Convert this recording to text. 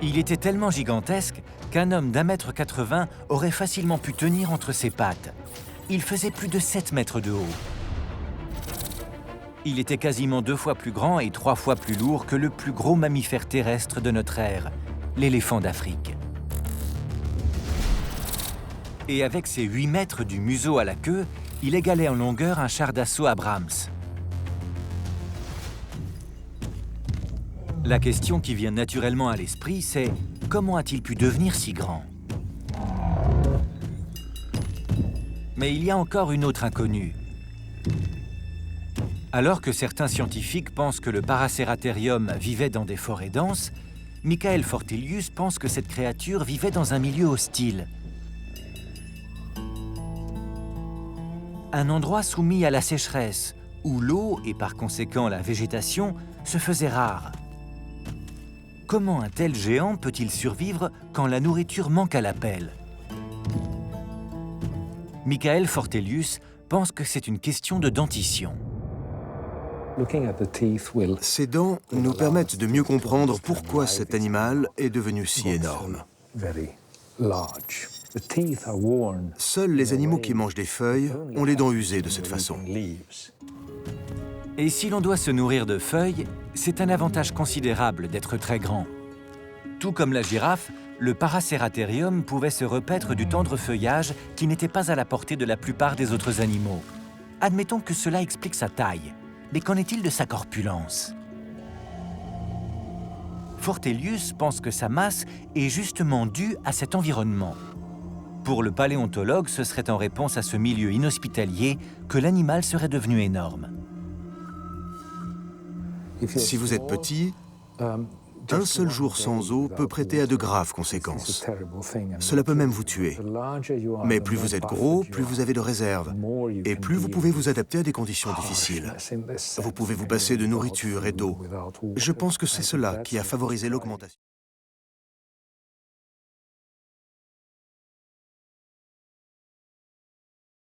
Il était tellement gigantesque qu'un homme d'1,80 m aurait facilement pu tenir entre ses pattes. Il faisait plus de 7 mètres de haut. Il était quasiment 2 fois plus grand et 3 fois plus lourd que le plus gros mammifère terrestre de notre ère, l'éléphant d'Afrique. Et avec ses 8 mètres du museau à la queue, il égalait en longueur un char d'assaut Abrams. La question qui vient naturellement à l'esprit, c'est comment a-t-il pu devenir si grand? Mais il y a encore une autre inconnue. Alors que certains scientifiques pensent que le Paraceratherium vivait dans des forêts denses, Michael Fortelius pense que cette créature vivait dans un milieu hostile. Un endroit soumis à la sécheresse, où l'eau et par conséquent la végétation se faisaient rares. Comment un tel géant peut-il survivre quand la nourriture manque à l'appel? Michael Fortelius pense que c'est une question de dentition. Ces dents nous permettent de mieux comprendre pourquoi cet animal est devenu si énorme. Seuls les animaux qui mangent des feuilles ont les dents usées de cette façon. Et si l'on doit se nourrir de feuilles, c'est un avantage considérable d'être très grand. Tout comme la girafe, le Paraceratherium pouvait se repaître du tendre feuillage qui n'était pas à la portée de la plupart des autres animaux. Admettons que cela explique sa taille. Mais qu'en est-il de sa corpulence? Fortelius pense que sa masse est justement due à cet environnement. Pour le paléontologue, ce serait en réponse à ce milieu inhospitalier que l'animal serait devenu énorme. Si vous êtes petit, un seul jour sans eau peut prêter à de graves conséquences. Cela peut même vous tuer. Mais plus vous êtes gros, plus vous avez de réserves. Et plus vous pouvez vous adapter à des conditions difficiles. Vous pouvez vous passer de nourriture et d'eau. Je pense que c'est cela qui a favorisé l'augmentation.